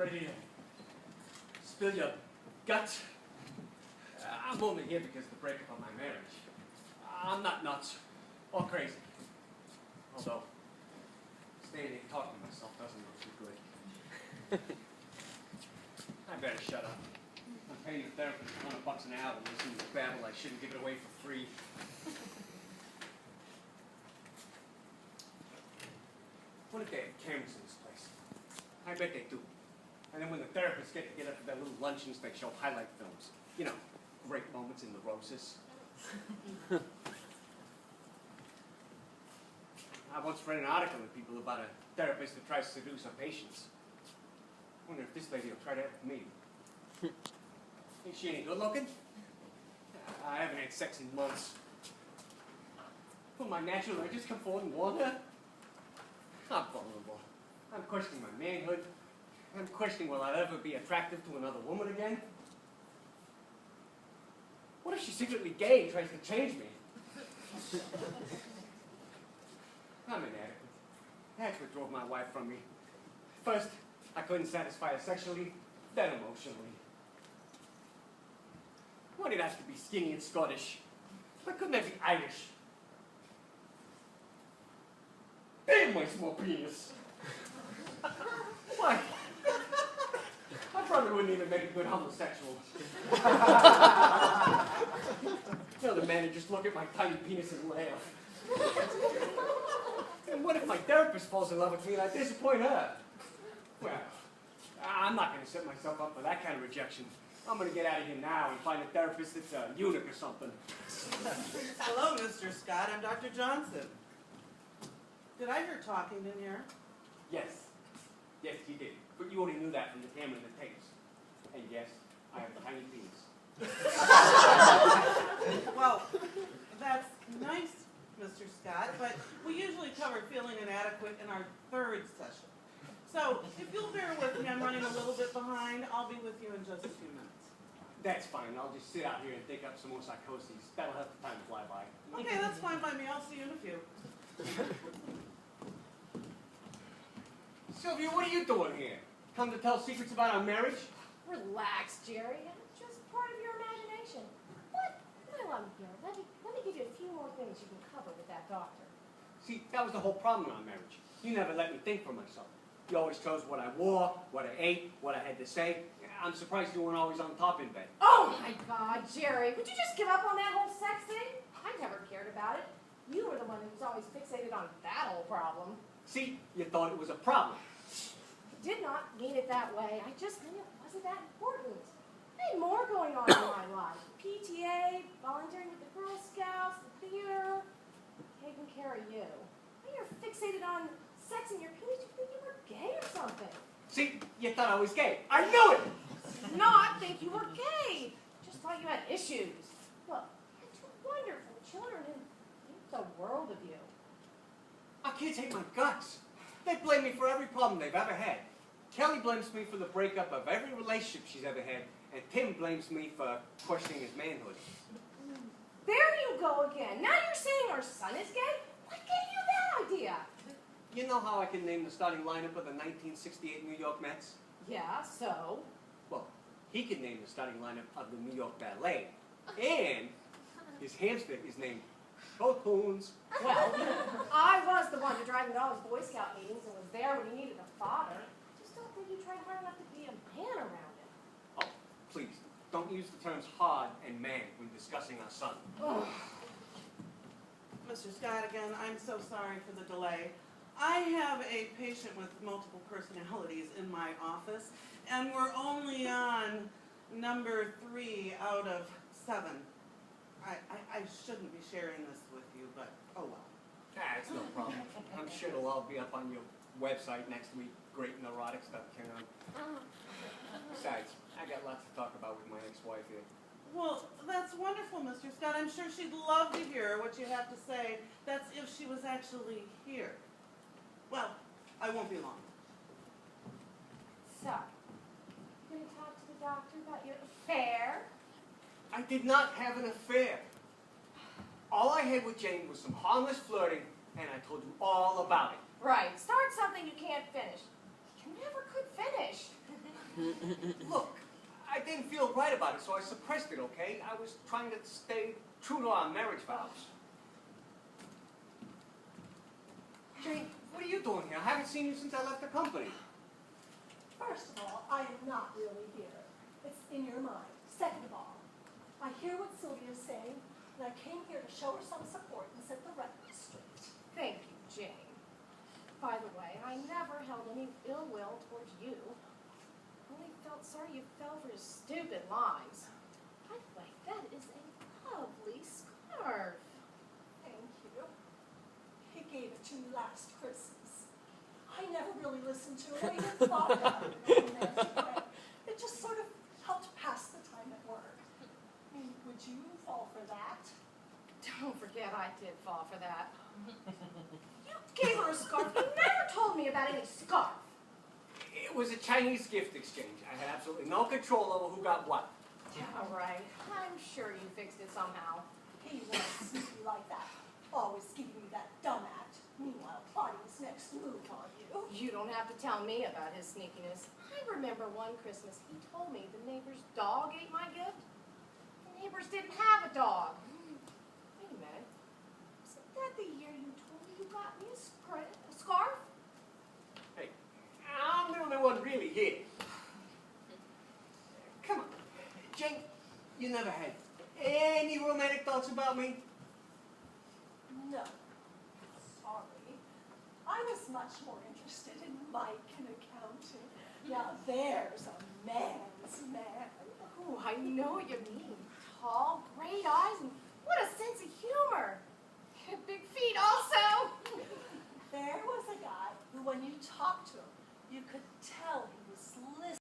ready to spill your guts. I'm only here because of the breakup of my marriage. I'm not nuts or crazy. Although, standing and talking to myself doesn't look too good. I better shut up. I'm paying the therapist $100 an hour to listen to babble. I shouldn't give it away for free. What if they have cameras in this place? I bet they do. And then when the therapists get together for their little luncheons, they show highlight films. You know, great moments in the roses. I once read an article in People about a therapist that tries to seduce her patients. I wonder if this lady will try that with me. Is she any good looking? I haven't had sex in months. Will my natural urges come forward and warn her? I'm vulnerable. I'm questioning my manhood. I'm questioning will I ever be attractive to another woman again? What if she's secretly gay and tries to change me? I'm inadequate. That's what drove my wife from me. First, I couldn't satisfy her sexually, then emotionally. Why did I have to be skinny and Scottish? Why couldn't I be Irish? Damn my small penis! Why? I probably wouldn't even make a good homosexual. You know, the man would just look at my tiny penis and laugh. And what if my therapist falls in love with me and I disappoint her? Well, I'm not going to set myself up for that kind of rejection. I'm going to get out of here now and find a therapist that's a eunuch or something. Hello, Mr. Scott. I'm Dr. Johnson. Did I hear talking in here? Yes. Yes, you did. But you only knew that from the camera and the tapes. And yes, I have a tiny penis. Well, that's nice, Mr. Scott, but we usually cover feeling inadequate in our third session. So, if you'll bear with me, I'm running a little bit behind. I'll be with you in just a few minutes. That's fine. I'll just sit out here and think up some more psychoses. That'll have the time to fly by. Okay, that's fine by me. I'll see you in a few. Sylvia, what are you doing here? Come to tell secrets about our marriage? Relax, Jerry. It's just part of your imagination. What? While I'm here, let me give you a few more things you can cover with that doctor. See, that was the whole problem in our marriage. You never let me think for myself. You always chose what I wore, what I ate, what I had to say. I'm surprised you weren't always on top in bed. Oh my God, Jerry! Would you just give up on that whole sex thing? I never cared about it. You were the one who was always fixated on that whole problem. See, you thought it was a problem. I did not mean it that way. I just meant it wasn't that important. I had more going on in my life. PTA, volunteering with the Girl Scouts, the theater, taking care of you. When you're fixated on sex in your penis, you think you were gay or something. See, you thought I was gay. I knew it! Not think you were gay. Just thought you had issues. Look, you had two wonderful children who think the world of you. Our kids hate my guts. They blame me for every problem they've ever had. Kelly blames me for the breakup of every relationship she's ever had, and Tim blames me for questioning his manhood. There you go again. Now you're saying our son is gay? What gave you that idea? You know how I can name the starting lineup of the 1968 New York Mets? Yeah, so? Well, he can name the starting lineup of the New York Ballet. And his hamster is named Schultz. Well, I was the one to drive him to all his Boy Scout meetings and was there when he needed a father. Just don't think you tried hard enough to be a man around him. Oh, please, don't use the terms hard and man when discussing our son. Mr. Scott, again, I'm so sorry for the delay. I have a patient with multiple personalities in my office, and we're only on number 3 out of 7. I shouldn't be sharing this with you, but oh well. Ah, it's no problem. I'm sure it'll all be up on your website next week. Great neurotic stuff, Karen. Besides, I got lots to talk about with my ex-wife here. Well, that's wonderful, Mr. Scott. I'm sure she'd love to hear what you have to say. That's if she was actually here. Well, I won't be long. So, you going to talk to the doctor about your affair? I did not have an affair. All I had with Jane was some harmless flirting, and I told you all about it. Right. Start something you can't finish. You never could finish. Look, I didn't feel right about it, so I suppressed it, okay? I was trying to stay true to our marriage vows. Jane, what are you doing here? I haven't seen you since I left the company. First of all, I am not really here. It's in your mind. Second of all, I hear what Sylvia's saying, and I came here to show her some support and set the record straight. Thank you, Jane. By the way, I never held any ill will towards you. Only felt sorry you fell for his stupid lies. By the way, that is a lovely scarf. Thank you. He gave it to me last Christmas. I never really listened to it. I even thought about it in a romantic way. It just sort of helped pass the time at work. I mean, would you fall for that? Don't forget I did fall for that. You gave her a scarf. You never told me about any scarf. It was a Chinese gift exchange. I had absolutely no control over who got what. All right. I'm sure you fixed it somehow. He was sneaky like that, always giving me that dumb act. Meanwhile, plotting his next move on you. You don't have to tell me about his sneakiness. I remember one Christmas he told me the neighbor's dog ate my gift. The neighbors didn't have a dog. Wait a minute. Isn't that the year you told me you got me a scarf? Hey, I'm the only one really here. Come on. Jane, you never had any romantic thoughts about me? No. Sorry. I was much more interested in Mike and accounting. Now there's a man's man. Oh, I know what you mean. Tall, great eyes, and what a sense of humor. He had big feet also. There was a guy who, when you talked to him, you could tell he